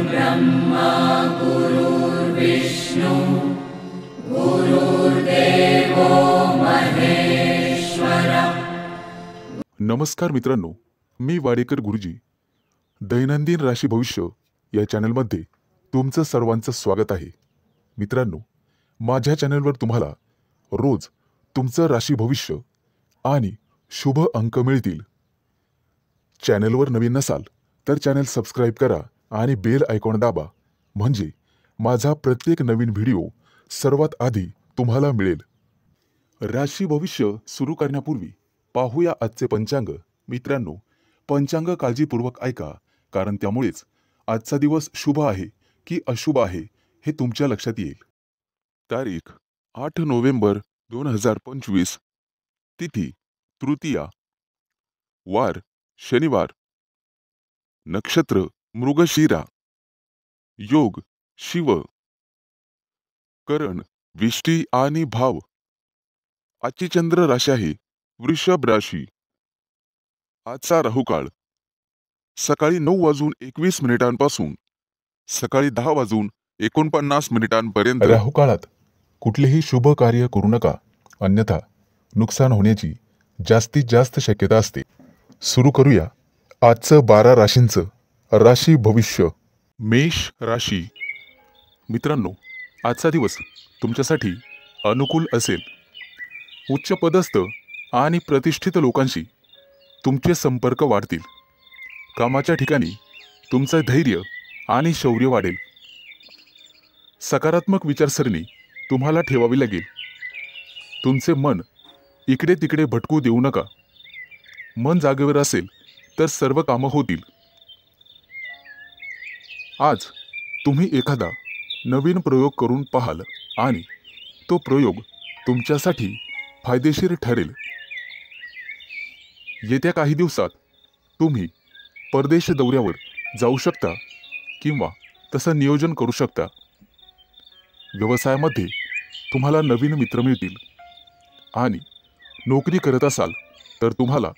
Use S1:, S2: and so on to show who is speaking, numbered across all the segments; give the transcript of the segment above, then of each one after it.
S1: ब्रह्मा गुरुर्विष्णु गुरुर्देवो महेश्वर।
S2: नमस्कार मित्रांनो, मी वाडेकर गुरुजी दैनंदिन राशी भविष्य या चॅनलमध्ये तुमचं सर्वांचं स्वागत आहे। मित्रांनो, माझ्या चॅनलवर तुम्हाला रोज तुमचं राशी भविष्य आणि शुभ अंक मिळतील। चॅनलवर नवीन नसाल तर चॅनल सबस्क्राइब करा आणि बेल आयकॉन दाबा, म्हणजे माझा प्रत्येक नवीन व्हिडिओ सर्वात आधी तुम्हाला मिळेल। राशी भविष्य सुरू करण्यापूर्वी पाहूया आजचे पंचांग। मित्रांनो, पंचांग काळजीपूर्वक ऐका, कारण त्यामुळेच आजचा दिवस शुभ आहे की अशुभ आहे हे तुमच्या लक्षात येईल। तारीख 8 नोव्हेंबर 2025, तिथी तृतीया, वार शनिवार, नक्षत्र मृगशिरा, योग शिव, करण विष्टी आणि भाव। आजची चंद्र राशी आहे वृषभ राशी। आजचा राहुकाळ सकाळी 9:21 सकाळी 10:49 राहुकाळात कुठलेही शुभ कार्य करू नका, अन्यथा नुकसान होण्याची जास्तीत जास्त शक्यता असते। सुरू करूया आजचं 12 राशींचं राशी भविष्य। मेष राशी। मित्रांनो, आजचा दिवस तुमच्यासाठी अनुकूल असेल। उच्च पदस्थ आणि प्रतिष्ठित लोकांशी तुमचे संपर्क वाढतील। कामाच्या ठिकाणी तुमचं धैर्य आणि शौर्य वाढेल। सकारात्मक विचारसरणी तुम्हाला ठेवावी लागेल। तुमचे मन इकडे तिकडे भटकू देऊ नका। मन जागेवर असेल तर सर्व कामं होतील। आज तुम्ही एखादा नवीन प्रयोग करून पाहाल आणि तो प्रयोग तुमच्यासाठी फायदेशीर ठरेल। येत्या काही दिवसात तुम्ही परदेश दौऱ्यावर जाऊ शकता किंवा तसं नियोजन करू शकता। व्यवसायामध्ये तुम्हाला नवीन मित्र मिळतील आणि नोकरी करत असाल तर तुम्हाला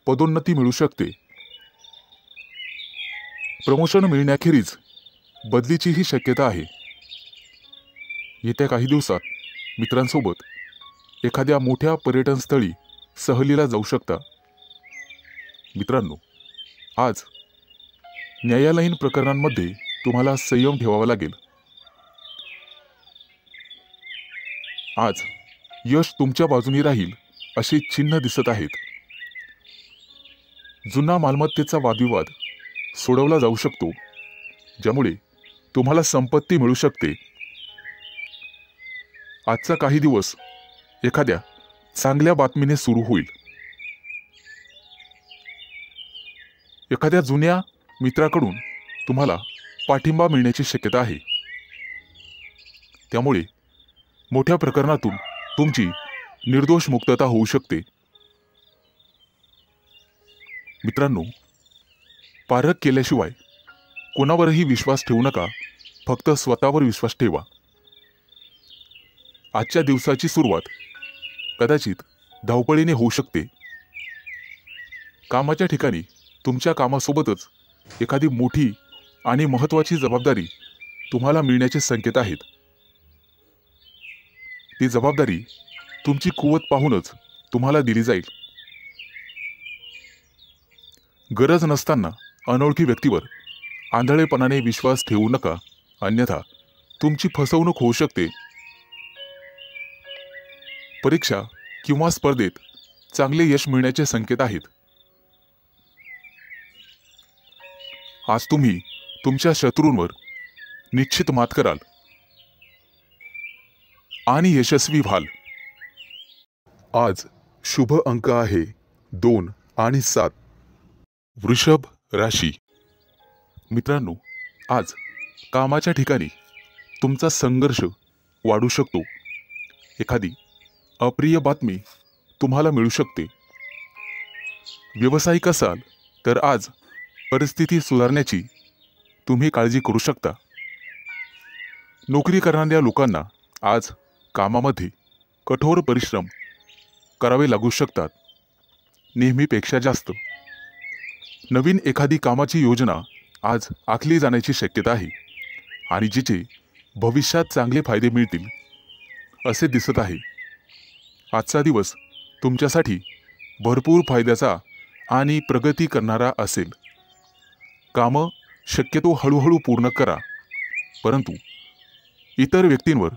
S2: पदोन्नती मिळू शकते। प्रमोशन मिळण्याखेरीज बदलीचीही शक्यता आहे। येत्या काही दिवसात मित्रांसोबत एखाद्या मोठ्या पर्यटन स्थळी सहलीला जाऊ शकता। मित्रांनो, आज न्यायालयीन प्रकरणांमध्ये तुम्हाला संयम ठेवावा लागेल। आज यश तुमच्या बाजूने राहील अशी चिन्ह दिसत आहेत। जुना मालमत्तेचा वादविवाद सोडवला जाऊ शकतो, ज्यामुळे तुम्हाला संपत्ती मिळू शकते। आजचा काही दिवस एखाद्या चांगल्या बातमीने सुरू होईल। एखाद्या जुन्या मित्राकडून तुम्हाला पाठिंबा मिळण्याची शक्यता आहे, त्यामुळे मोठ्या प्रकरणातून तुमची निर्दोष मुक्तता होऊ शकते। मित्रांनो, पारख केल्याशिवाय कोणावरही विश्वास ठेवू नका, फक्त स्वतःवर विश्वास ठेवा। आजच्या दिवसाची सुरुवात कदाचित धावपळीने होऊ शकते। कामाच्या ठिकाणी तुमच्या कामासोबतच एखादी मोठी आणि महत्त्वाची जबाबदारी तुम्हाला मिळण्याचे संकेत आहेत। ती जबाबदारी तुमची कुवत पाहूनच तुम्हाला दिली जाईल। गरज नसताना अनोळखी व्यक्तीवर आंधळेपणाने विश्वास ठेवू नका, अन्यथा तुमची फसवणूक होऊ शकते। परीक्षा किंवा स्पर्धेत चांगले यश मिळण्याचे संकेत आहेत। आज तुम्ही तुमच्या शत्रूंवर निश्चित मात कराल आणि यशस्वी व्हाल। आज शुभ अंक आहे 2 आणि 7। वृषभ राशी। मित्रांनो, आज कामाच्या ठिकाणी तुमचा संघर्ष वाढू शकतो। एखादी अप्रिय बातमी तुम्हाला मिळू शकते। व्यावसायिक असाल तर आज परिस्थिती सुधारण्याची तुम्ही काळजी करू शकता। नोकरी करणाऱ्या लोकांना आज कामामध्ये कठोर परिश्रम करावे लागू शकतात, नेहमीपेक्षा जास्त। नवीन एखादी कामाची योजना आज आखली जाण्याची शक्यता आहे आणि जिचे भविष्यात चांगले फायदे मिळतील असे दिसत आहे. आजचा दिवस तुमच्यासाठी भरपूर फायद्याचा आणि प्रगती करणारा असेल. कामं शक्यतो हळूहळू पूर्ण करा, परंतु इतर व्यक्तींवर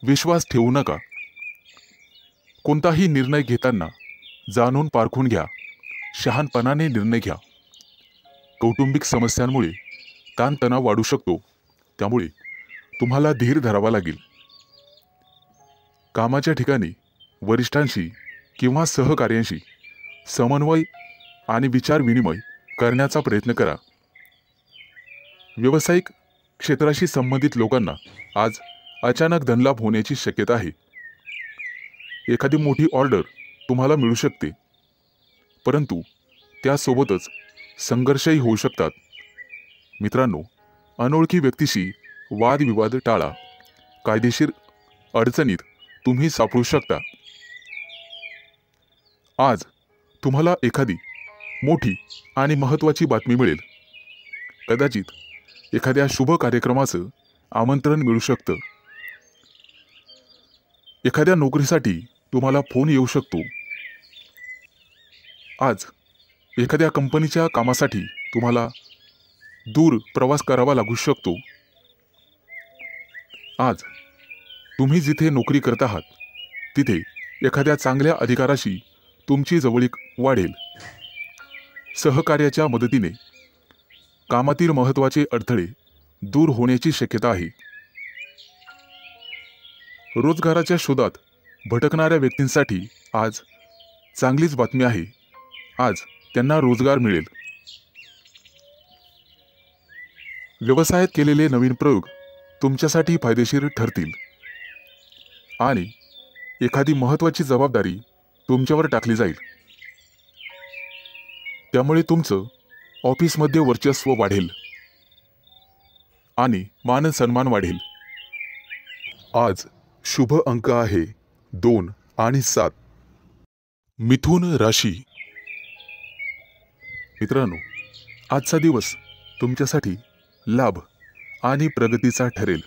S2: विश्वास ठेवू नका. कोणताही निर्णय घेताना जाणून पारखून घ्या, शहाणपणाने निर्णय घ्या. कौटुंबिक समस्यांमुळे ताणतणाव वाढू शकतो, त्यामुळे तुम्हाला धीर धरावा लागेल. कामाच्या ठिकाणी वरिष्ठांशी किंवा सहकार्यांशी समन्वय आणि विचार विनिमय करण्याचा प्रयत्न करा. व्यावसायिक क्षेत्राशी संबंधित लोकांना आज अचानक धनलाभ होण्याची शक्यता आहे. एखादी मोठी ऑर्डर तुम्हाला मिळू शकते, परंतु त्यासोबतच संघर्षही होऊ शकतात. मित्रांनो, अनोळखी व्यक्तीशी वादविवाद टाळा. कायदेशीर अडचणीत तुम्ही सापडू शकता. आज तुम्हाला एखादी मोठी आणि महत्त्वाची बातमी मिळेल. कदाचित एखाद्या शुभ कार्यक्रमाचं आमंत्रण मिळू शकतं. एखाद्या नोकरीसाठी तुम्हाला फोन येऊ शकतो. आज एखाद्या कंपनीच्या कामासाठी तुम्हाला दूर प्रवास करावा लागू शकतो. आज तुम्ही जिथे नोकरी करत आहात तिथे एखाद्या चांगल्या अधिकाराशी तुमची जवळीक वाढेल. सहकार्याच्या मदतीने कामातील महत्त्वाचे अडथळे दूर होण्याची शक्यता आहे. रोजगाराच्या शोधात भटकणाऱ्या व्यक्तींसाठी आज चांगलीच बातमी आहे. आज त्यांना रोजगार मिळेल. व्यवसायात केलेले नवीन प्रयोग तुमच्यासाठी फायदेशीर ठरतील आणि एखादी महत्त्वाची जबाबदारी तुमच्यावर टाकली जाईल. त्यामुळे तुमचं ऑफिसमध्ये वर्चस्व वाढेल आणि मान सन्मान वाढेल. आज शुभ अंक आहे 2 आणि 7. मिथुन राशी. मित्रांनो, आजचा दिवस तुमच्यासाठी लाभ आणि प्रगतीचा ठरेल.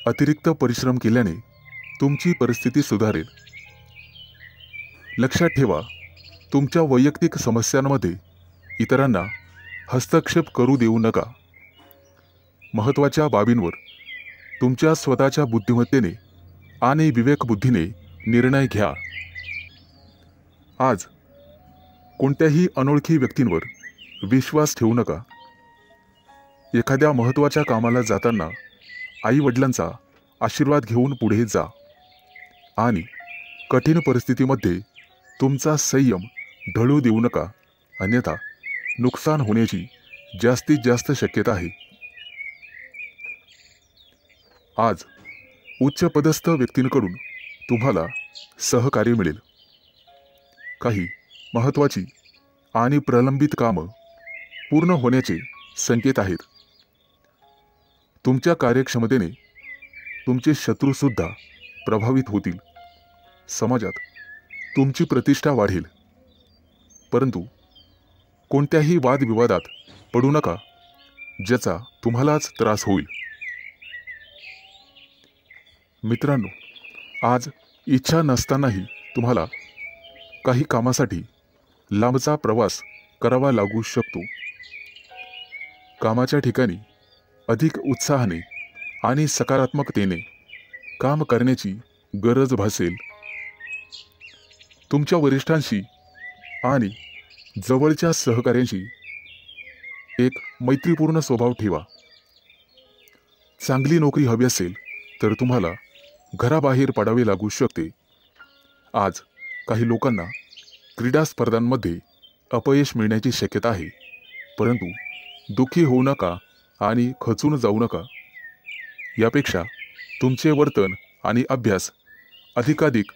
S2: अतिरिक्त परिश्रम केल्याने तुमची परिस्थिती सुधारेल. लक्षात ठेवा, तुमच्या वैयक्तिक समस्यांमध्ये इतरांना हस्तक्षेप करू देऊ नका. महत्त्वाच्या बाबींवर तुमच्या स्वतःच्या बुद्धिमत्तेने आणि विवेकबुद्धीने निर्णय घ्या. आज कोणत्याही अनोळखी व्यक्तींवर विश्वास ठेवू नका. एखाद्या महत्त्वाच्या कामाला जाताना आई-वडिलांचा आशीर्वाद घेऊन पुढे जा आणि कठीण परिस्थितीमध्ये तुमचा संयम ढळू देऊ नका, अन्यथा नुकसान होण्याची जास्तीत जास्त शक्यता आहे. आज उच्चपदस्थ व्यक्तींकडून तुम्हाला सहकार्य मिळेल. काही महत्त्वाची आणि प्रलंबित कामं पूर्ण होण्याचे संकेत आहेत. तुमच्या कार्यक्षमतेने तुमचे शत्रूसुद्धा प्रभावित होतील. समाजात तुमची प्रतिष्ठा वाढेल, परंतु कोणत्याही वादविवादात पडू नका, ज्याचा तुम्हालाच त्रास होईल. मित्रांनो, आज इच्छा नसतानाही तुम्हाला काही कामासाठी लांबचा प्रवास करावा लागू शकतो. कामाच्या ठिकाणी अधिक उत्साहाने आणि सकारात्मकतेने काम करण्याची गरज भासेल. तुमच्या वरिष्ठांशी आणि जवळच्या सहकाऱ्यांशी एक मैत्रीपूर्ण स्वभाव ठेवा. चांगली नोकरी हवी असेल तर तुम्हाला घराबाहेर पडावे लागू शकते. आज काही लोकांना क्रीडा स्पर्धांमध्ये अपयश मिळण्याची शक्यता आहे, परंतु दुःखी होऊ नका आणि खचून जाऊ नका. यापेक्षा तुमचे वर्तन आणि अभ्यास अधिकाधिक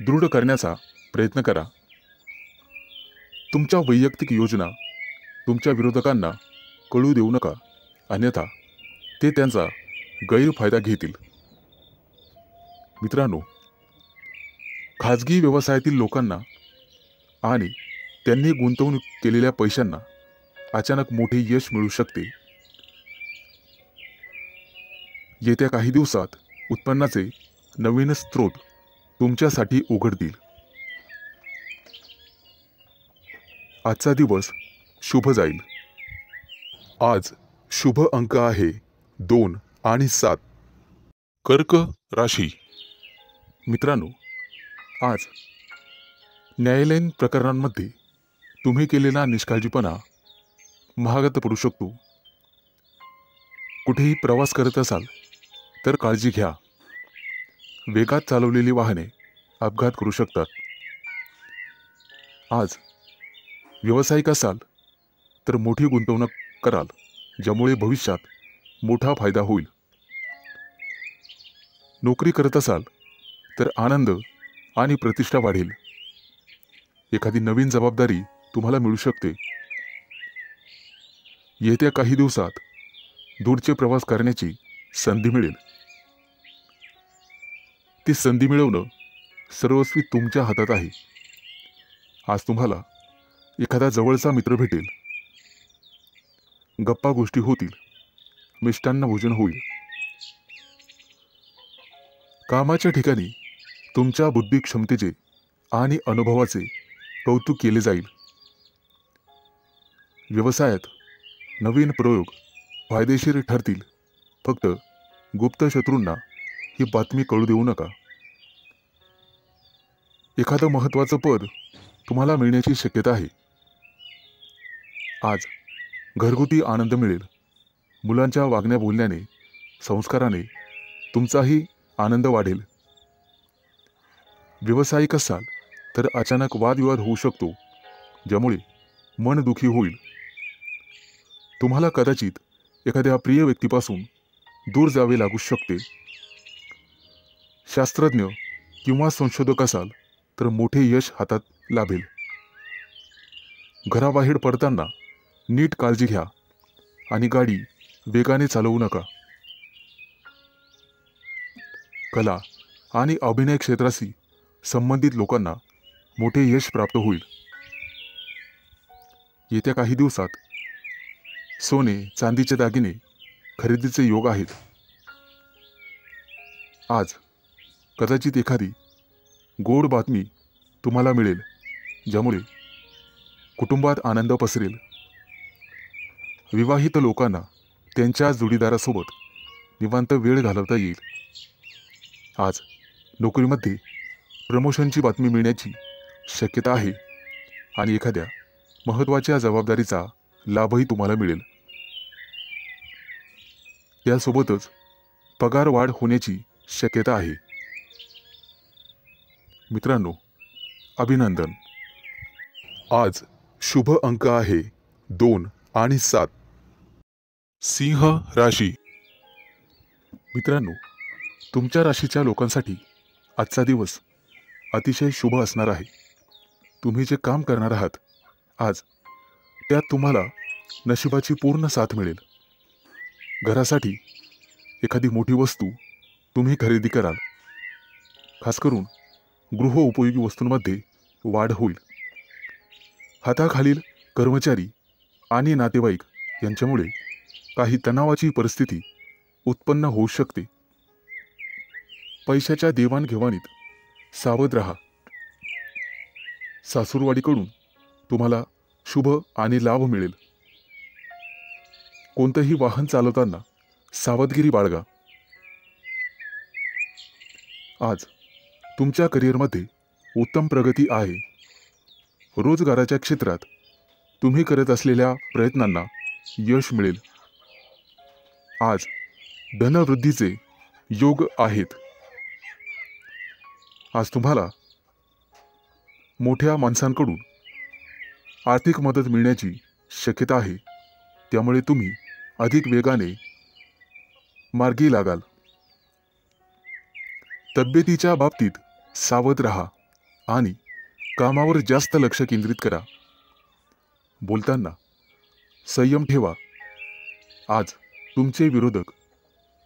S2: दृढ करण्याचा प्रयत्न करा. तुमच्या वैयक्तिक योजना तुमच्या विरोधकांना कळू देऊ नका, अन्यथा ते त्यांचा गैरफायदा घेतील. मित्रांनो, खाजगी व्यवसायातील लोकांना आणि त्यांनी गुंतवणूक केलेल्या पैशांना अचानक मोठे यश मिळू शकते. येत्या काही दिवसात उत्पन्नाचे नवीन स्रोत तुमच्यासाठी उघडतील. आजचा दिवस शुभ जाईल. आज शुभ अंक आहे 2 आणि 7. कर्क राशी. मित्रांनो, आज न्यायालयीन प्रकरणांमध्ये तुम्ही केलेला निष्काळजीपणा महागात पडू शकतो. कुठेही प्रवास करत असाल तर काळजी घ्या. वेगात चालवलेली वाहने अपघात करू शकतात. आज व्यावसायिक असाल तर मोठी गुंतवणूक कराल, ज्यामुळे भविष्यात मोठा फायदा होईल. नोकरी करत असाल तर आनंद आणि प्रतिष्ठा वाढेल. एखादी नवीन जबाबदारी तुम्हाला मिळू शकते. येत्या काही दिवसात दूरचे प्रवास करण्याची संधी मिळेल. ती संधी मिळवणं सर्वस्वी तुमच्या हातात आहे. आज तुम्हाला एखादा जवळचा मित्र भेटेल. गप्पा गोष्टी होतील. मिष्टान्न भोजन होईल. कामाच्या ठिकाणी तुमच्या बुद्धी क्षमतेचे आणि अनुभवाचे कौतुक केले जाईल. व्यवसायात नवीन प्रयोग फायदेशीर ठरतील. फक्त गुप्त शत्रूंना ही बातमी कळू देऊ नका. एखादं महत्त्वाचं पद तुम्हाला मिळण्याची शक्यता आहे. आज घरगुती आनंद मिळेल. मुलांच्या वागण्या बोलण्याने, संस्काराने तुमचाही आनंद वाढेल. व्यावसायिक असाल तर अचानक वादविवाद होऊ शकतो, ज्यामुळे मन दुखी होईल. तुम्हाला कदाचित एखाद्या प्रिय व्यक्तीपासून दूर जावे लागू शकते. शास्त्रज्ञ किंवा संशोधक असाल तर मोठे यश हातात लाभेल. घराबाहेर पडताना नीट काळजी घ्या आणि गाडी वेगाने चालवू नका. कला आणि अभिनय क्षेत्राशी संबंधित लोकांना मोठे यश प्राप्त होईल. येत्या काही दिवसात सोने चांदीचे दागिने खरेदीचे योग आहेत. आज कदाचित एखादी गोड बातमी तुम्हाला मिळेल, ज्यामुळे कुटुंबात आनंद पसरेल. विवाहित लोकांना त्यांच्या जोडीदारासोबत निवांत वेळ घालवता येईल. आज नोकरीमध्ये प्रमोशनची बातमी मिळण्याची शक्यता आहे आणि एखाद्या महत्त्वाच्या जबाबदारीचा लाभही तुम्हाला मिळेल. त्यासोबतच पगार वाढ होण्याची शक्यता आहे. मित्रांनो, अभिनंदन. आज शुभ अंक आहे 2 आणि 7. सिंह राशी. मित्रांनो, तुमच्या राशीच्या लोकांसाठी आजचा दिवस अतिशय शुभ असणार आहे. तुम्ही जे काम करणार आहात आज, त्यात तुम्हाला नशिबाची पूर्ण साथ मिळेल. घरासाठी एखादी मोठी वस्तू तुम्ही खरेदी कराल. खास करून गृहोपयोगी वस्तूंमध्ये वाढ होईल. हाताखालील कर्मचारी आणि नातेवाईक यांच्यामुळे काही तणावाची परिस्थिती उत्पन्न होऊ शकते. पैशाच्या देवाणघेवाणीत सावध राहा. सासूरवाडीकडून तुम्हाला शुभ आणि लाभ मिळेल. कोणतंही वाहन चालवताना सावधगिरी बाळगा. आज तुमच्या करिअरमध्ये उत्तम प्रगती आहे. रोजगाराच्या क्षेत्रात तुम्ही करत असलेल्या प्रयत्नांना यश मिळेल. आज धनवृद्धीचे योग आहेत. आज तुम्हाला मोठ्या माणसांकडून आर्थिक मदत मिळण्याची शक्यता आहे. त्यामुळे तुम्ही अधिक वेगाने मार्गी लागाल. तब्येतीच्या बाबतीत सावध राहा आणि कामावर जास्त लक्ष केंद्रित करा. बोलताना संयम ठेवा. आज तुमचे विरोधक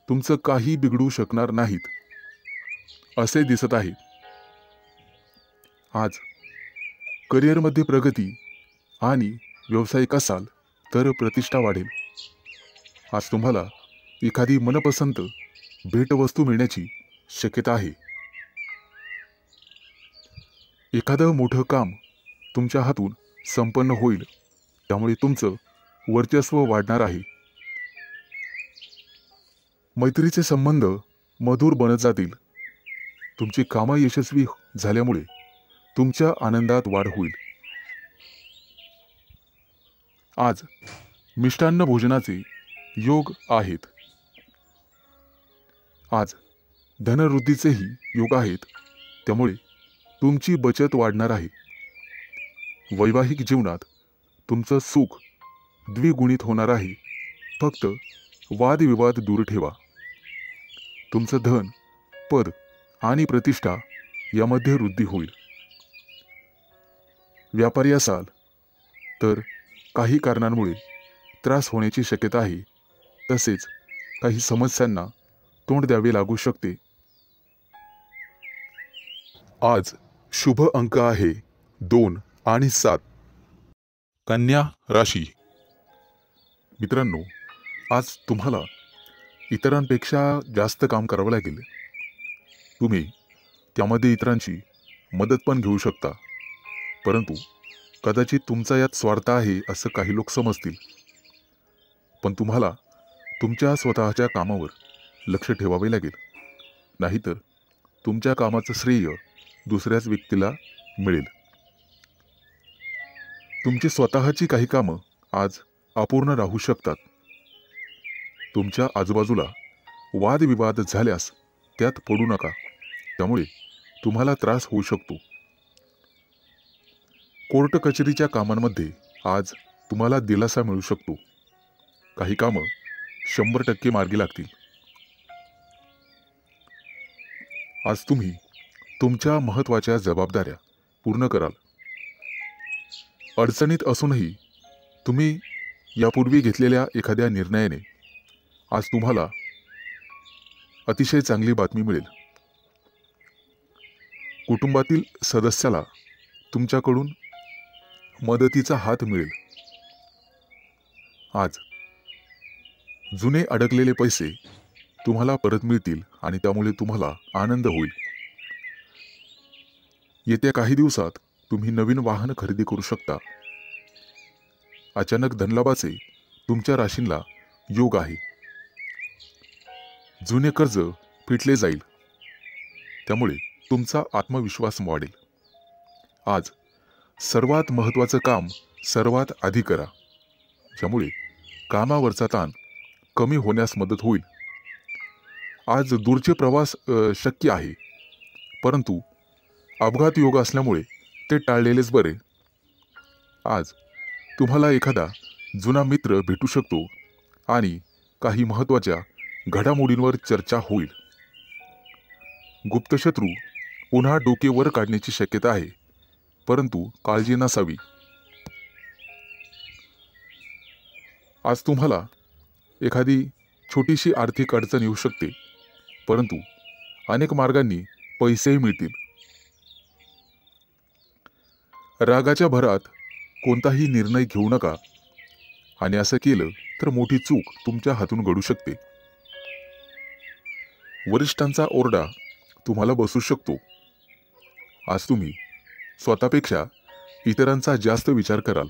S2: तुमचं काही बिघडू शकणार नाहीत असे दिसत आहे. आज करिअरमध्ये प्रगती आणि व्यावसायिक असाल तर प्रतिष्ठा वाढेल. आज तुम्हाला एखादी मनपसंत भेटवस्तू मिळण्याची शक्यता आहे. एखादं मोठं काम तुमच्या हातून संपन्न होईल, त्यामुळे तुमचं वर्चस्व वाढणार आहे. मैत्रीचे संबंध मधुर बनत जातील. तुमची कामं यशस्वी झाल्यामुळे तुमच्या आनंदात वाढ होईल. आज मिष्टान्न भोजनाचे योग आहेत. आज धनवृद्धीचेही योग आहेत, त्यामुळे तुमची बचत वाढणार आहे. वैवाहिक जीवनात तुमचं सुख द्विगुणित होणार आहे. फक्त वादविवाद दूर ठेवा. तुमचं धन, पद आणि प्रतिष्ठा यामध्ये वृद्धी होईल. व्यापारी असाल तर काही कारणांमुळे त्रास होण्याची शक्यता आहे. तसेच काही समस्यांना तोंड द्यावे लागू शकते. आज शुभ अंक आहे 2 आणि 7. कन्या राशी. मित्रांनो, आज तुम्हाला इतरांपेक्षा जास्त काम करावं लागेल. तुम्ही त्यामध्ये इतरांची मदत पण घेऊ शकता, परंतु कदाचित तुमचा यात स्वार्थ आहे असं काही लोक समजतील. पण तुम्हाला तुमच्या स्वतःच्या कामावर लक्ष ठेवावे लागेल, नाहीतर तुमच्या कामाचं श्रेय दुसऱ्याच व्यक्तीला मिळेल. तुमची स्वतःची काही कामं आज अपूर्ण राहू शकतात. तुमच्या आजूबाजूला वादविवाद झाल्यास त्यात पडू नका, त्यामुळे तुम्हाला त्रास होऊ शकतो. कोर्ट कचेरीच्या कामांमध्ये आज तुम्हाला दिलासा मिळू शकतो. काही कामं 100% मार्गी लागतील. आज तुम्ही तुमच्या महत्त्वाच्या जबाबदाऱ्या पूर्ण कराल. अडचणीत असूनही तुम्ही यापूर्वी घेतलेल्या एखाद्या निर्णयाने आज तुम्हाला अतिशय चांगली बातमी मिळेल. कुटुंबातील सदस्याला तुमच्याकडून मदतीचा हात मिळेल. आज जुने अडकलेले पैसे तुम्हाला परत मिळतील आणि त्यामुळे तुम्हाला आनंद होईल. येत्या काही दिवसात तुम्ही नवीन वाहन खरेदी करू शकता. अचानक धनलाभाचे तुमच्या राशींला योग आहे. जुने कर्ज फिटले जाईल, त्यामुळे तुमचा आत्मविश्वास वाढेल. आज सर्वात महत्त्वाचं काम सर्वात आधी करा, ज्यामुळे कामावरचा ताण कमी होण्यास मदत होईल. आज दूरचे प्रवास शक्य आहे, परंतु अपघात योग असल्यामुळे ते टाळलेलेच बरे. आज तुम्हाला एखादा जुना मित्र भेटू शकतो आणि काही महत्त्वाच्या घडामोडींवर चर्चा होईल. गुप्तशत्रू पुन्हा डोके वर काढण्याची शक्यता आहे, परंतु काळजी नसावी. आज तुम्हाला एखादी छोटीशी आर्थिक अडचण येऊ शकते, परंतु अनेक मार्गांनी पैसेही मिळतील. रागाच्या भरात कोणताही निर्णय घेऊ नका, आणि असं केलं तर मोठी चूक तुमच्या हातून घडू शकते. वरिष्ठांचा ओरडा तुम्हाला बसू शकतो. आज तुम्ही स्वतःपेक्षा इतरांचा जास्त विचार कराल.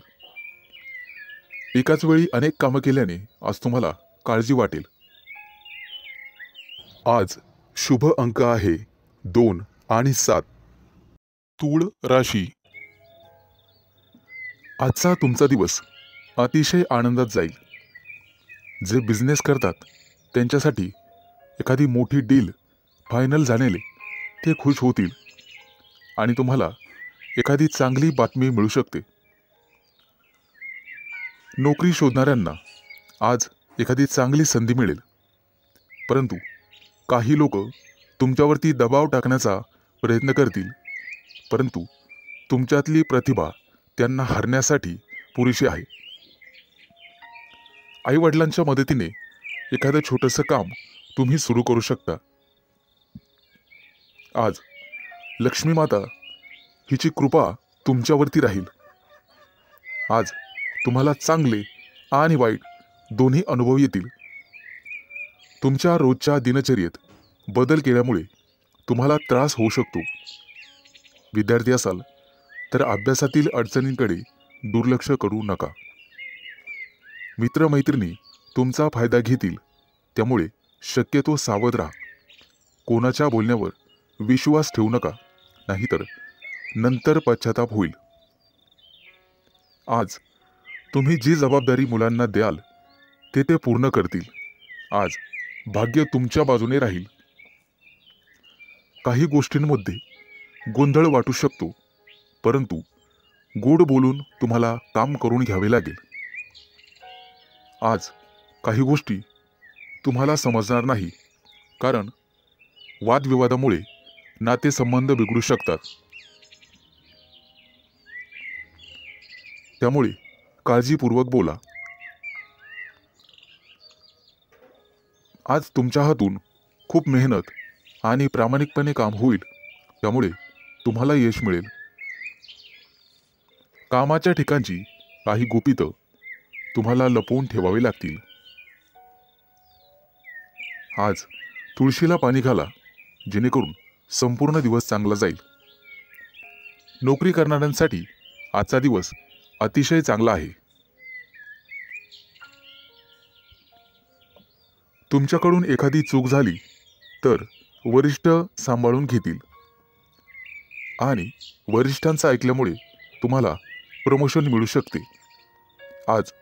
S2: एकाच वेळी अनेक कामं केल्याने आज तुम्हाला काळजी वाटेल. आज शुभ अंक आहे 2 आणि 7. तूळ राशी. आजचा तुमचा दिवस अतिशय आनंदात जाईल. जे बिझनेस करतात त्यांच्यासाठी एखादी मोठी डील फायनल झालेले ते खुश होतील आणि तुम्हाला एखादी चांगली बातमी मिळू शकते. नोकरी शोधणाऱ्यांना आज एखादी चांगली संधी मिळेल, परंतु काही लोक तुमच्यावरती दबाव टाकण्याचा प्रयत्न करतील, परंतु तुमच्यातली प्रतिभा त्यांना हरण्यासाठी पुरेशी आहे. आईवडिलांच्या मदतीने एखादं छोटंसं काम तुम्ही सुरू करू शकता. आज लक्ष्मी माता हिची कृपा तुमच्यावरती राहील. आज तुम्हाला चांगले आणि वाईट दोन्ही अनुभव येतील. तुमच्या रोजच्या दिनचर्येत बदल केल्यामुळे तुम्हाला त्रास होऊ शकतो. विद्यार्थी असाल तर अभ्यासातील अडचणींकडे दुर्लक्ष करू नका. मित्रमैत्रिणी तुमचा फायदा घेतील, त्यामुळे शक्यतो सावध राहा. कोणाच्या बोलण्यावर विश्वास ठेवू नका, नाहीतर नंतर पश्चाताप होईल. आज तुम्ही जी जबाबदारी मुलांना द्याल ते पूर्ण करतील. आज भाग्य तुमच्या बाजूने राहील. काही गोष्टींमध्ये गोंधळ वाटू शकतो, परंतु गोड बोलून तुम्हाला काम करून घ्यावे लागेल. आज काही गोष्टी तुम्हाला समजणार नाही, कारण वादविवादामुळे नातेसंबंध बिघडू शकतात. त्यामुळे काळजीपूर्वक बोला. आज तुमच्या हातून खूप मेहनत आणि प्रामाणिकपणे काम होईल, त्यामुळे तुम्हाला यश मिळेल. कामाच्या ठिकाणची काही गुपितं तुम्हाला लपवून ठेवावी लागतील. आज तुळशीला पाणी घाला, जेणेकरून संपूर्ण दिवस चांगला जाईल. नोकरी करणाऱ्यांसाठी आजचा दिवस अतिशय चांगला आहे. तुमच्याकडून एखादी चूक झाली तर वरिष्ठ सांभाळून घेतील आणि वरिष्ठांचं ऐकल्यामुळे तुम्हाला प्रमोशन मिळू शकते. आज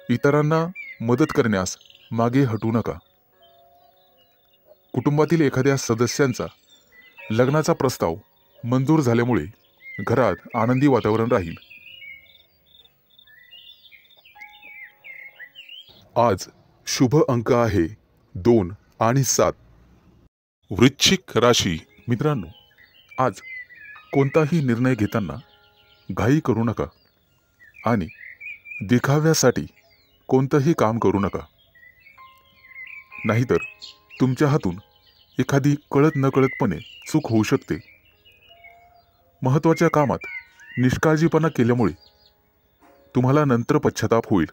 S2: इतरांना मदत करण्यास मागे हटू नका. कुटुंबातील एखाद्या सदस्यांचा लग्नाचा प्रस्ताव मंजूर झाल्यामुळे घरात आनंदी वातावरण राहील. आज शुभ अंक आहे 2 आणि 7. वृश्चिक राशी मित्रांनो, आज कोणताही निर्णय घेताना घाई करू नका आणि दिखाव्यासाठी कोणतंही काम करू नका, नाहीतर तुमच्या हातून एखादी कळत नकळतपणे चूक होऊ शकते. महत्त्वाच्या कामात निष्काळजीपणा केल्यामुळे तुम्हाला नंतर पश्चाताप होईल.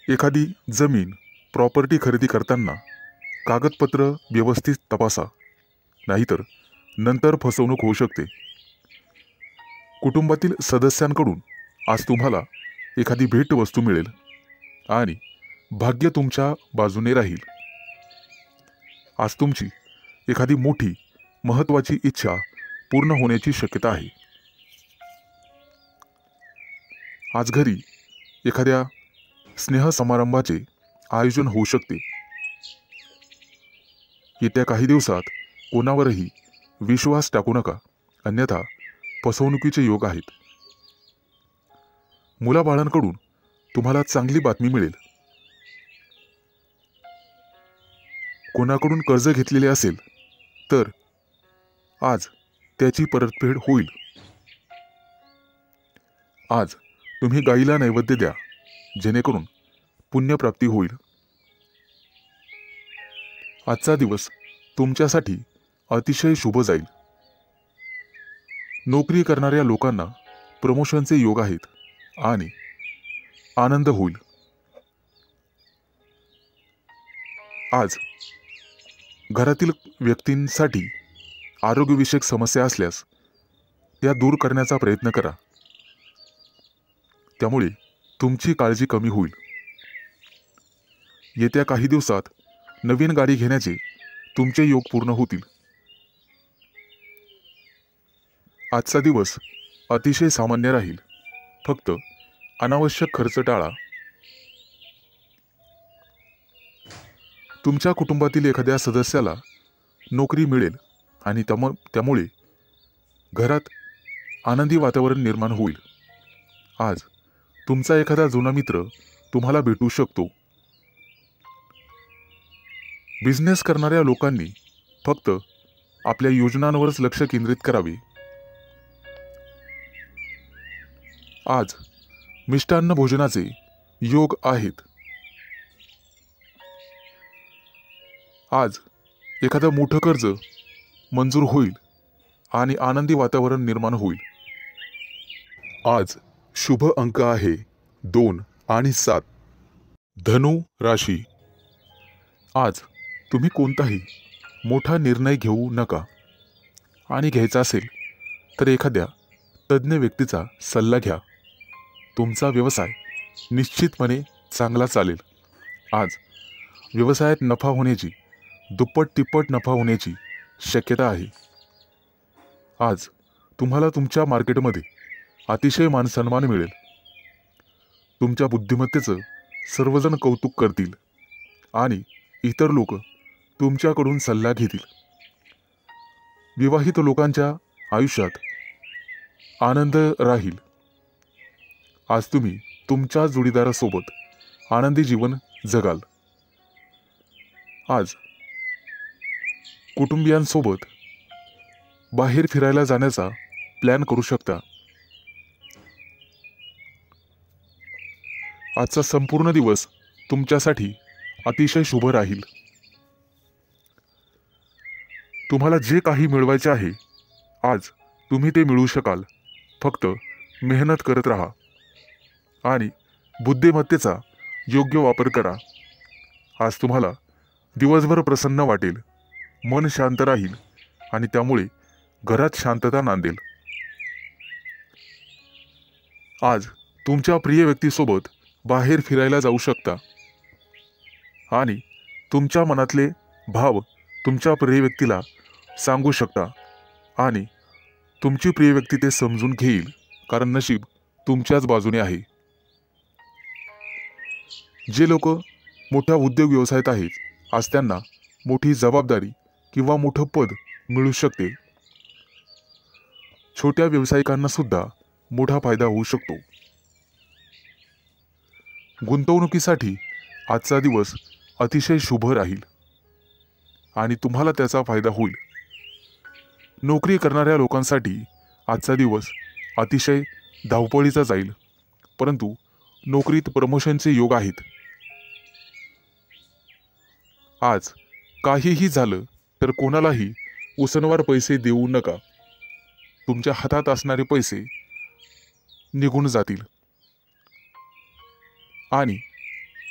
S2: एखादी जमीन प्रॉपर्टी खरेदी करताना कागदपत्र व्यवस्थित तपासा, नाहीतर नंतर फसवणूक होऊ शकते. कुटुंबातील सदस्यांकडून आज तुम्हाला एखादी भेटवस्तू मिळेल आणि भाग्य तुमच्या बाजूने राहील. आज तुमची एखादी मोठी महत्त्वाची इच्छा पूर्ण होण्याची शक्यता आहे. आज घरी एखाद्या स्नेहसमारंभाचे आयोजन होऊ शकते. येत्या काही दिवसात कोणावरही विश्वास टाकू नका, अन्यथा फसवणुकीचे योग आहेत. मुलाबाळांकडून तुम्हाला चांगली बातमी मिळेल. कोणाकडून कर्ज घेतलेले असेल तर आज त्याची परतफेड होईल. आज तुम्ही गाईला नैवेद्य द्या, जेणेकरून पुण्यप्राप्ती होईल. आजचा दिवस तुमच्यासाठी अतिशय शुभ जाईल. नोकरी करणाऱ्या लोकांना प्रमोशनचे योग आहेत आणि आनंद होईल. आज घरातील व्यक्तींसाठी आरोग्यविषयक समस्या असल्यास त्या दूर करण्याचा प्रयत्न करा, त्यामुळे तुमची काळजी कमी होईल. येत्या काही दिवसात नवीन गाडी घेण्याचे तुमचे योग पूर्ण होतील. आजचा दिवस अतिशय सामान्य राहील. फक्त अनावश्यक खर्च टाळा. तुमच्या कुटुंबातील एखाद्या सदस्याला नोकरी मिळेल आणि त्यामुळे घरात आनंदी वातावरण निर्माण होईल. आज तुमचा एखादा जुना मित्र तुम्हाला भेटू शकतो. बिझनेस करणाऱ्या लोकांनी फक्त आपल्या योजनांवरच लक्ष केंद्रित करावे. आज मिष्टान्न भोजनाचे योग आहेत. आज एखादं मोठं कर्ज मंजूर होईल आणि आनंदी वातावरण निर्माण होईल. आज शुभ अंक आहे 2 आणि 7. धनु राशी. आज तुम्ही कोणताही मोठा निर्णय घेऊ नका आणि घ्यायचा असेल तर एखाद्या तज्ज्ञ व्यक्तीचा सल्ला घ्या. तुमचा व्यवसाय निश्चितपणे चांगला चालेल. आज व्यवसायात नफा होण्याची, दुप्पट तिप्पट नफा होण्याची शक्यता आहे. आज तुम्हाला तुमच्या मार्केटमध्ये अतिशय मानसन्मान मिळेल. तुमच्या बुद्धिमत्तेचं सर्वजण कौतुक करतील आणि इतर लोक तुमच्याकडून सल्ला घेतील. विवाहित लोकांच्या आयुष्यात आनंद राहील. आज तुम्ही तुमच्या जोडीदारासोबत आनंदी जीवन जगाल. आज कुटुंबियांसोबत बाहेर फिरायला जाण्याचा प्लॅन करू शकता. आजचा संपूर्ण दिवस तुमच्यासाठी अतिशय शुभ राहील. तुम्हाला जे काही मिळवायचे आहे आज तुम्ही ते मिळवू शकाल. फक्त मेहनत करत राहा आणि बुद्धिमत्तेचा योग्य वापर करा. आज तुम्हाला दिवसभर प्रसन्न वाटेल, मन शांत राहील आणि त्यामुळे घरात शांतता नांदेल. आज तुमच्या प्रिय व्यक्तीसोबत बाहेर फिरायला जाऊ शकता आणि तुमच्या मनातले भाव तुमच्या प्रिय व्यक्तीला सांगू शकता आणि तुमची प्रिय व्यक्ती ते समजून घेईल, कारण नशीब तुमच्याच बाजूने आहे. जे लोक मोठ्या उद्योग व्यवसायात आहेत आज त्यांना मोठी जबाबदारी किंवा मोठं पद मिळू शकते. छोट्या व्यावसायिकांना सुद्धा मोठा फायदा होऊ शकतो. गुंतवणुकीसाठी आजचा दिवस अतिशय शुभ राहील आणि तुम्हाला त्याचा फायदा होईल. नोकरी करणाऱ्या लोकांसाठी आजचा दिवस अतिशय धावपळीचा जाईल, परंतु नोकरीत प्रमोशनचे योग आहेत. आज काहीही झालं तर कोणालाही उसनवार पैसे देऊ नका. तुमच्या हातात असणारे पैसे निघून जातील आणि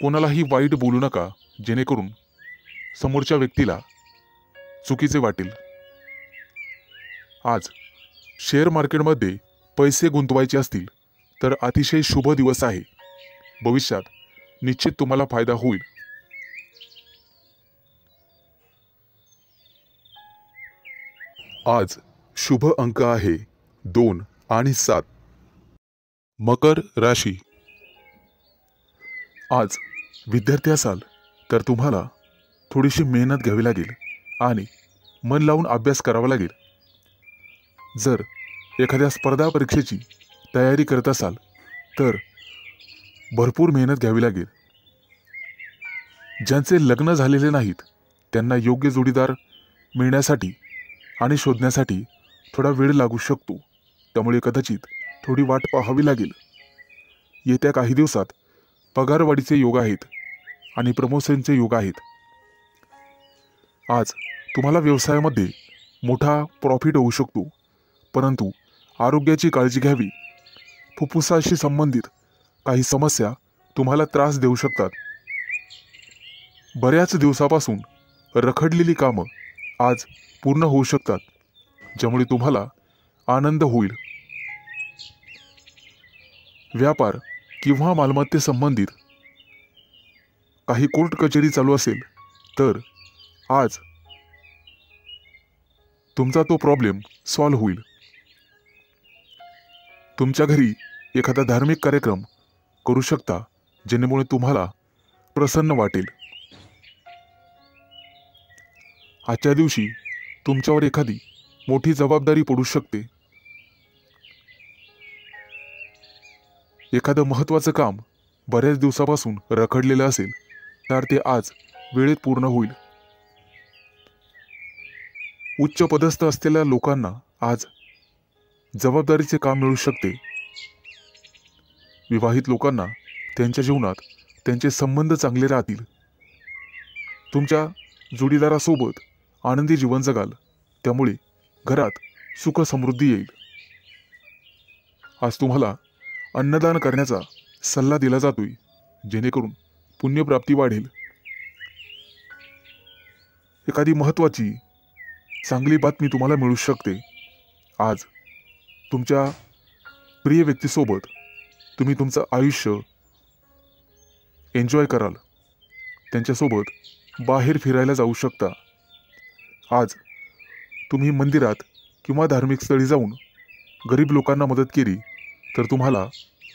S2: कोणालाही वाईट बोलू नका, जेणेकरून समोरच्या व्यक्तीला चुकीचे वाटेल. आज शेअर मार्केटमध्ये पैसे गुंतवायचे असतील तर अतिशय शुभ दिवस आहे. भविष्यात निश्चित तुम्हाला फायदा होईल. आज शुभ अंक आहे 2 आणि 7. मकर राशी. आज विद्यार्थी असाल तर तुम्हाला थोडीशी मेहनत घ्यावी लागेल आणि मन लावून अभ्यास करावा लागेल. जर एखाद्या स्पर्धा परीक्षेची तयारी करत असाल तर भरपूर मेहनत घ्यावी लागेल. ज्यांचे लग्न झालेले नाहीत त्यांना योग्य जोडीदार मिळण्यासाठी आणि शोधण्यासाठी थोडा वेळ लागू शकतो. त्यामुळे कदाचित थोडी वाट पाहावी लागेल. येत्या काही दिवसात पगारवाढीचे योग आहेत आणि प्रमोशनचे योग आहेत. आज तुम्हाला व्यवसायामध्ये मोठा प्रॉफिट होऊ शकतो, परंतु आरोग्याची काळजी घ्यावी. फुफ्फुसाशी संबंधित काही समस्या तुम्हाला त्रास देऊ शकतात. बऱ्याच दिवसापासून रखडलेली कामं आज पूर्ण होऊ शकतात, ज्यामुळे तुम्हाला आनंद होईल. व्यापार किंवा मालमत्ते संबंधित काही कोर्ट कचेरी चालू असेल तर आज तुमचा तो प्रॉब्लेम सॉल्व्ह होईल. तुमच्या घरी एखादा धार्मिक कार्यक्रम करू शकता, जेणेमुळे तुम्हाला प्रसन्न वाटेल. आजच्या दिवशी तुमच्यावर एखादी मोठी जबाबदारी पडू शकते. एखादं महत्त्वाचं काम बऱ्याच दिवसापासून रखडलेलं असेल तर ते आज वेळेत पूर्ण होईल. उच्च पदस्थ असलेल्या लोकांना आज जबाबदारीचे काम मिळू शकते. विवाहित लोकांना त्यांच्या जीवनात त्यांचे संबंध चांगले राहतील. तुमच्या जोडीदारासोबत आनंदी जीवन जगाल, त्यामुळे घरात सुख समृद्धी येईल. आज तुम्हाला अन्नदान करण्याचा सल्ला दिला जातोय, जेणेकरून पुण्यप्राप्ती वाढेल. एखादी महत्त्वाची चांगली बातमी तुम्हाला मिळू शकते. आज तुमच्या प्रिय व्यक्तीसोबत तुम्ही तुमचं आयुष्य एन्जॉय कराल. त्यांच्यासोबत बाहेर फिरायला जाऊ शकता. आज तुम्ही मंदिरात किंवा धार्मिक स्थळी जाऊन गरीब लोकांना मदत केली तर तुम्हाला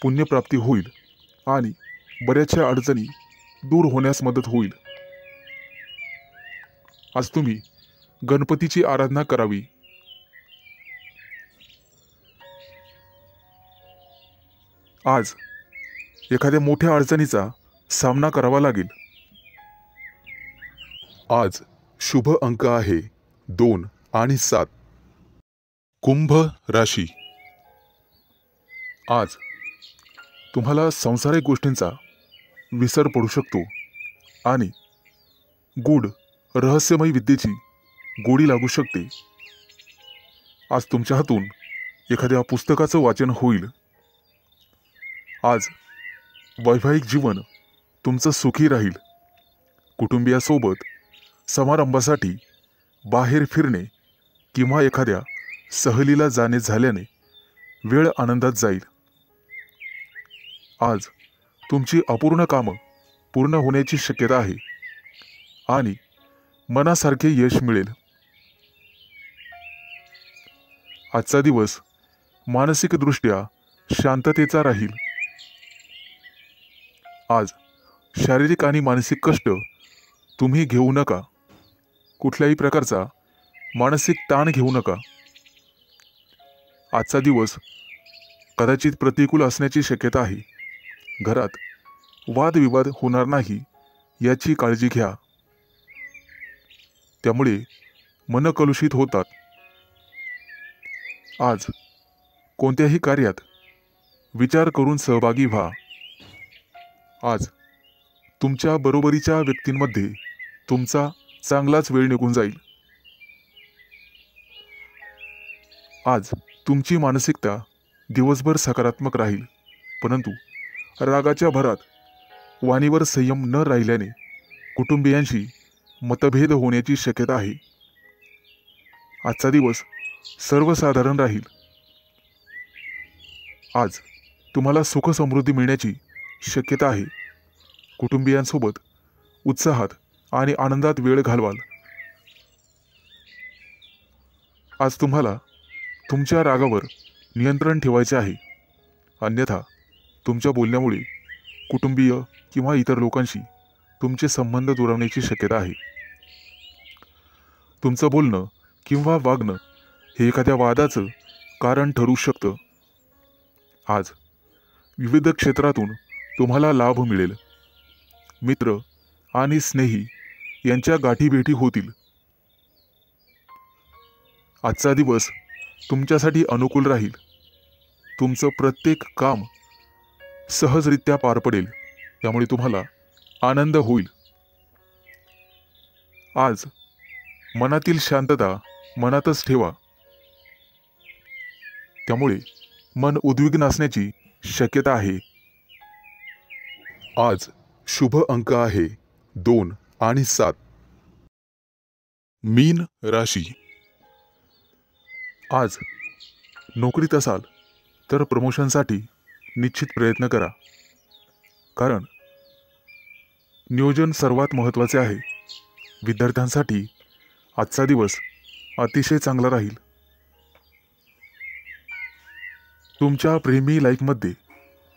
S2: पुण्यप्राप्ती होईल आणि बऱ्याचशा अडचणी दूर होण्यास मदत होईल. आज तुम्ही गणपतीची आराधना करावी. आज एखाद्या मोठ्या अडचणीचा सामना करावा लागेल. आज शुभ अंक आहे 2 आणि 7. कुंभ राशी. आज तुम्हाला सांसारिक गोष्टींचा विसर पडू शकतो आणि गूढ रहस्यमय विद्येची गोडी लागू शकते. आज तुमच्या हातून एखाद्या पुस्तकाचं वाचन होईल. आज वैवाहिक जीवन तुमचं सुखी राहील. कुटुंबियासोबत समारंभासाठी बाहेर फिरणे किंवा एखाद्या सहलीला जाणे झाल्याने वेळ आनंदात जाईल. आज तुमची अपूर्ण कामं पूर्ण होण्याची शक्यता आहे आणि मनासारखे यश मिळेल. आजचा दिवस मानसिकदृष्ट्या शांततेचा राहील. आज शारीरिक आणि मानसिक कष्ट तुम्ही घेऊ नका. कुठल्याही प्रकारचा मानसिक ताण घेऊ नका. आजचा दिवस कदाचित प्रतिकूल असण्याची शक्यता आहे. घरात वादविवाद होणार नाही याची काळजी घ्या. त्यामुळे मन कलुषित होतात. आज कोणत्याही कार्यात विचार करून सहभागी व्हा. आज तुमच्या बरोबरीच्या व्यक्तींमध्ये तुमचा चांगलाच वेळ निघून जाईल. आज तुमची मानसिकता दिवसभर सकारात्मक राहील, परंतु रागाच्या भरात वाणीवर संयम न राहिल्याने कुटुंबियांशी मतभेद होण्याची शक्यता आहे. आजचा दिवस सर्वसाधारण राहील. आज तुम्हाला सुख समृद्धी मिळण्याची शक्यता आहे. कुटुंबियांसोबत उत्साहात आणि आनंदात वेळ घालवाल. आज तुम्हाला तुमच्या रागावर नियंत्रण ठेवायचे आहे, अन्यथा तुमच्या बोलण्यामुळे कुटुंबीय किंवा इतर लोकांशी तुमचे संबंध दुरावण्याची शक्यता आहे. तुमचं बोलणं किंवा वागणं हे एखाद्या वादाचं कारण ठरू शकतं. आज विविध क्षेत्रातून तुम्हाला लाभ मिळेल. मित्र आणि स्नेही यांच्या गाठीभेटी होतील. आजचा दिवस तुमच्यासाठी अनुकूल राहील. तुमचं प्रत्येक काम सहजरित्या पार पडेल, त्यामुळे तुम्हाला आनंद होईल. आज मनातील शांतता मनातच ठेवा, त्यामुळे मन उद्विग्न असण्याची शक्यता आहे. आज शुभ अंक आहे 2 आणि 7. मीन राशी. आज नोकरीत असाल तर प्रमोशनसाठी निश्चित प्रयत्न करा, कारण नियोजन सर्वात महत्त्वाचे आहे. विद्यार्थ्यांसाठी आजचा दिवस अतिशय चांगला राहील. तुमच्या प्रेमी लाईफमध्ये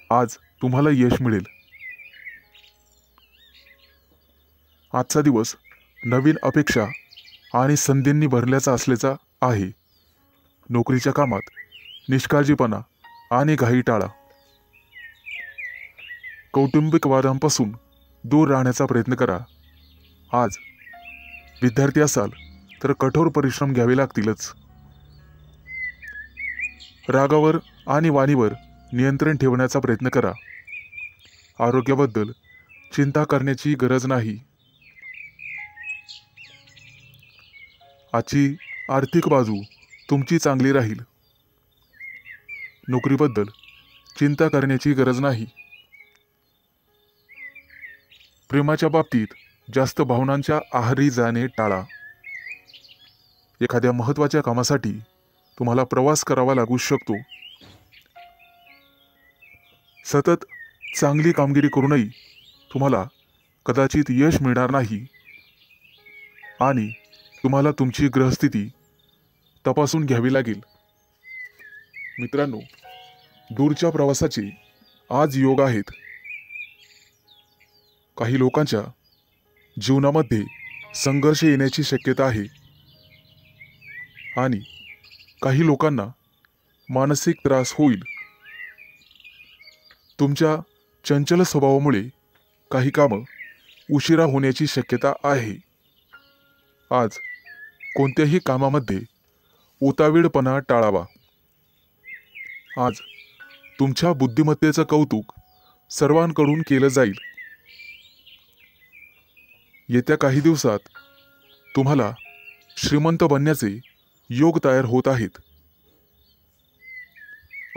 S2: आज तुम्हाला यश मिळेल. आजचा दिवस नवीन अपेक्षा आणि संधींनी भरल्याचा असल्याचा आहे. नोकरीच्या कामात निष्काळजीपणा आणि घाई टाळा. कौटुंबिक वादांपासून दूर राहण्याचा प्रयत्न करा. आज विद्यार्थी असाल तर कठोर परिश्रम घ्यावे लागतीलच. रागावर आणि वाणीवर नियंत्रण ठेवण्याचा प्रयत्न करा. आरोग्याबद्दल चिंता करण्याची गरज नाही. आजची आर्थिक बाजू तुमची चांगली राहील. नोकरीबद्दल चिंता करण्याची गरज नाही. प्रेमाच्या बाबतीत जास्त भावनांच्या आहारी जाणे टाळा. एखाद्या महत्त्वाच्या कामासाठी तुम्हाला प्रवास करावा लागू शकतो. सतत चांगली कामगिरी करूनही तुम्हाला कदाचित यश मिळणार नाही आणि तुम्हाला तुमची ग्रहस्थिती तपासून घ्यावी लागेल. मित्रांनो, दूरच्या प्रवासाचे आज योग आहेत. काही लोकांच्या जीवनामध्ये संघर्ष येण्याची शक्यता आहे आणि काही लोकांना मानसिक त्रास होईल. तुमच्या चंचल स्वभावामुळे काही कामं उशिरा होण्याची शक्यता आहे. आज कोणत्याही कामामध्ये उतावीळपणा टाळावा. आज तुमच्या बुद्धिमत्तेचं कौतुक सर्वांकडून केलं जाईल. येत्या काही दिवसात तुम्हाला श्रीमंत बनण्याचे योग तयार होत आहेत.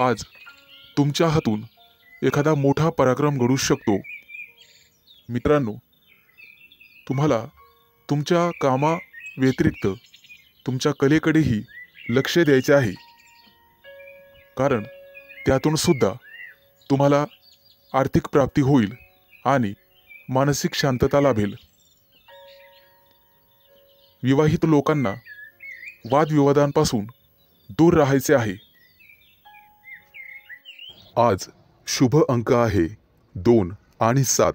S2: आज तुमच्या हातून एखादा मोठा पराक्रम घडू शकतो. मित्रांनो, तुम्हाला तुमच्या कामा व्यतिरिक्त तुमच्या कलेकडेही लक्ष द्यायचे आहे, कारण त्यातून सुद्धा तुम्हाला आर्थिक प्राप्ती होईल आणि मानसिक शांतता लाभेल. विवाहित लोकांना वादविवादांपासून दूर राहायचे आहे. आज शुभ अंक आहे 2 आणि 7.